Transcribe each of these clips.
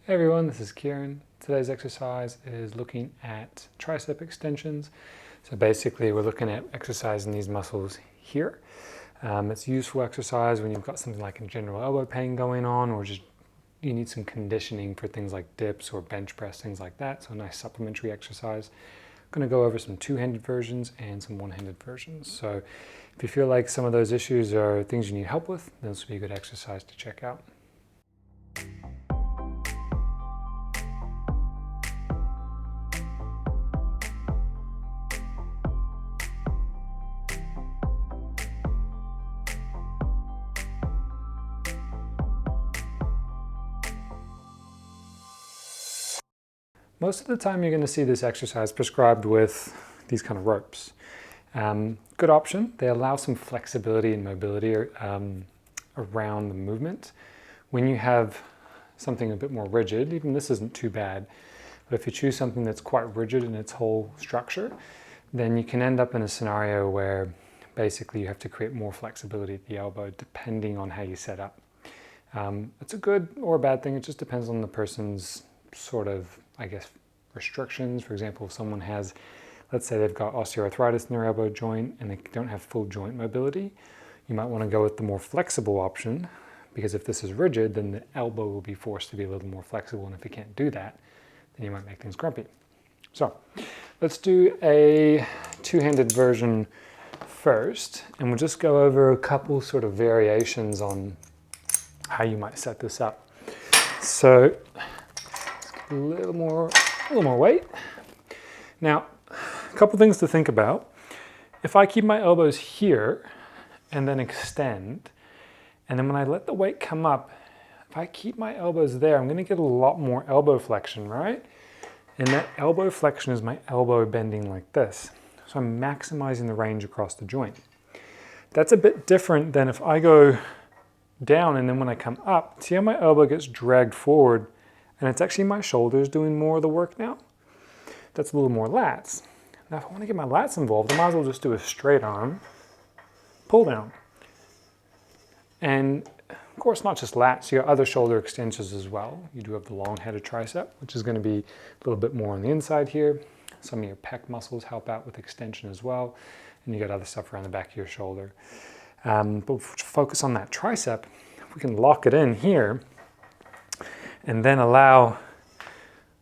Hey everyone, this is Kieran. Today's exercise is looking at tricep extensions. So basically we're looking at exercising these muscles here. It's useful exercise when you've got something like a general elbow pain going on, or just you need some conditioning for things like dips or bench press, things like that. So a nice supplementary exercise. I'm going to go over some two-handed versions and some one-handed versions. So if you feel like some of those issues are things you need help with, then this will be a good exercise to check out. Most of the time you're going to see this exercise prescribed with these kind of ropes. Good option. They allow some flexibility and mobility around the movement. When you have something a bit more rigid, even this isn't too bad, but if you choose something that's quite rigid in its whole structure, then you can end up in a scenario where basically you have to create more flexibility at the elbow depending on how you set up. It's a good or a bad thing. It just depends on the person's sort of, I guess, restrictions. For example, if someone has, let's say they've got osteoarthritis in their elbow joint and they don't have full joint mobility, you might want to go with the more flexible option, because if this is rigid, then the elbow will be forced to be a little more flexible, and if it can't do that, then you might make things grumpy. So let's do a two-handed version first, and we'll just go over a couple sort of variations on how you might set this up. So a little more weight. Now, a couple things to think about. If I keep my elbows here and then extend, and then when I let the weight come up, if I keep my elbows there, I'm going to get a lot more elbow flexion, right? And that elbow flexion is my elbow bending like this. So I'm maximizing the range across the joint. That's a bit different than if I go down and then when I come up, see how my elbow gets dragged forward, and it's actually my shoulders doing more of the work now? That's a little more lats. Now if I want to get my lats involved, I might as well just do a straight arm pull down. And of course, not just lats, you got other shoulder extensions as well. You do have the long-headed tricep, which is going to be a little bit more on the inside here. Some of your pec muscles help out with extension as well. And you got other stuff around the back of your shoulder. But focus on that tricep. If we can lock it in here and then allow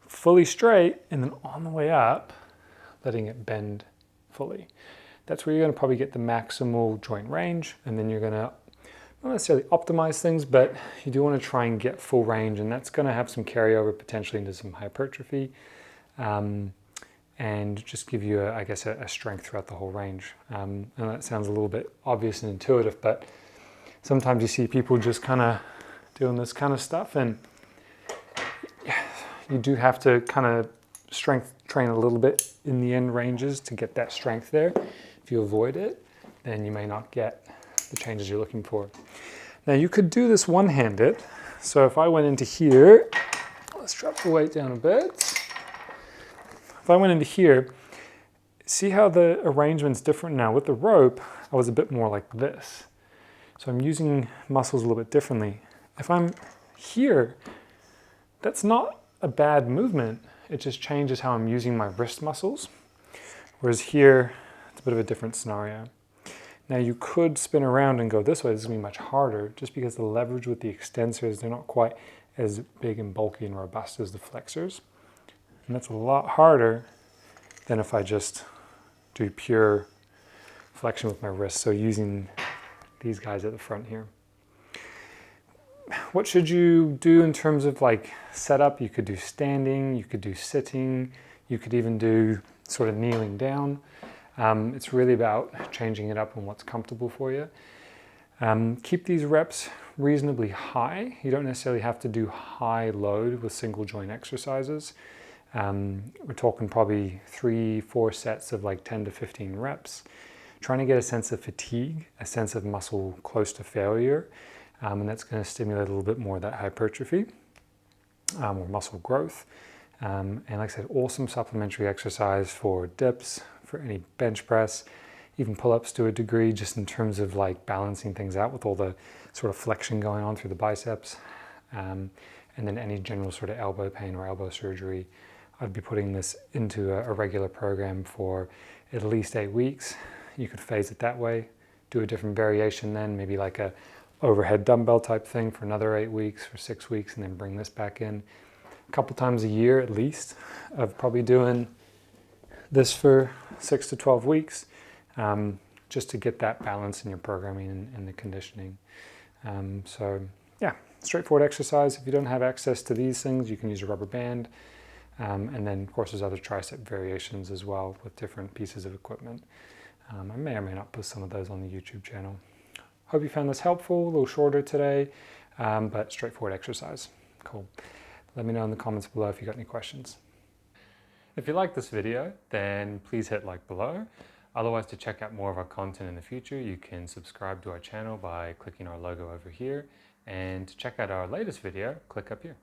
fully straight, and then on the way up, letting it bend fully. That's where you're going to probably get the maximal joint range, and then you're going to not necessarily optimize things, but you do want to try and get full range, and that's going to have some carryover potentially into some hypertrophy, and just give you, I guess, a strength throughout the whole range. And that sounds a little bit obvious and intuitive, but sometimes you see people just kind of doing this kind of stuff, and you do have to kind of strength train a little bit in the end ranges to get that strength there. If you avoid it, then you may not get the changes you're looking for. Now you could do this one-handed. So if I went into here, let's drop the weight down a bit. If I went into here, see how the arrangement's different now. With the rope, I was a bit more like this. So I'm using muscles a little bit differently. If I'm here, that's not a bad movement. It just changes how I'm using my wrist muscles. Whereas here, it's a bit of a different scenario. Now you could spin around and go this way. This is going to be much harder just because the leverage with the extensors, they're not quite as big and bulky and robust as the flexors. And that's a lot harder than if I just do pure flexion with my wrist. So using these guys at the front here. What should you do in terms of like setup? You could do standing, you could do sitting, you could even do sort of kneeling down. It's really about changing it up and what's comfortable for you. Keep these reps reasonably high. You don't necessarily have to do high load with single joint exercises. We're talking probably 3-4 sets of like 10 to 15 reps. Trying to get a sense of fatigue, a sense of muscle close to failure. And that's going to stimulate a little bit more of that hypertrophy or muscle growth. And like I said, awesome supplementary exercise for dips, for any bench press, even pull-ups to a degree, just in terms of like balancing things out with all the sort of flexion going on through the biceps. And and then any general sort of elbow pain or elbow surgery, I'd be putting this into a regular program for at least 8 weeks. You could phase it that way, do a different variation then, maybe like a overhead dumbbell type thing for another 8 weeks, for 6 weeks, and then bring this back in. A couple times a year at least of probably doing this for 6 to 12 weeks, just to get that balance in your programming and the conditioning. So yeah, straightforward exercise. If you don't have access to these things, you can use a rubber band. And then of course there's other tricep variations as well with different pieces of equipment. I may or may not put some of those on the YouTube channel. Hope you found this helpful, a little shorter today, but straightforward exercise. Cool. Let me know in the comments below if you got any questions. If you like this video, then please hit like below. Otherwise, to check out more of our content in the future, you can subscribe to our channel by clicking our logo over here. And to check out our latest video, click up here.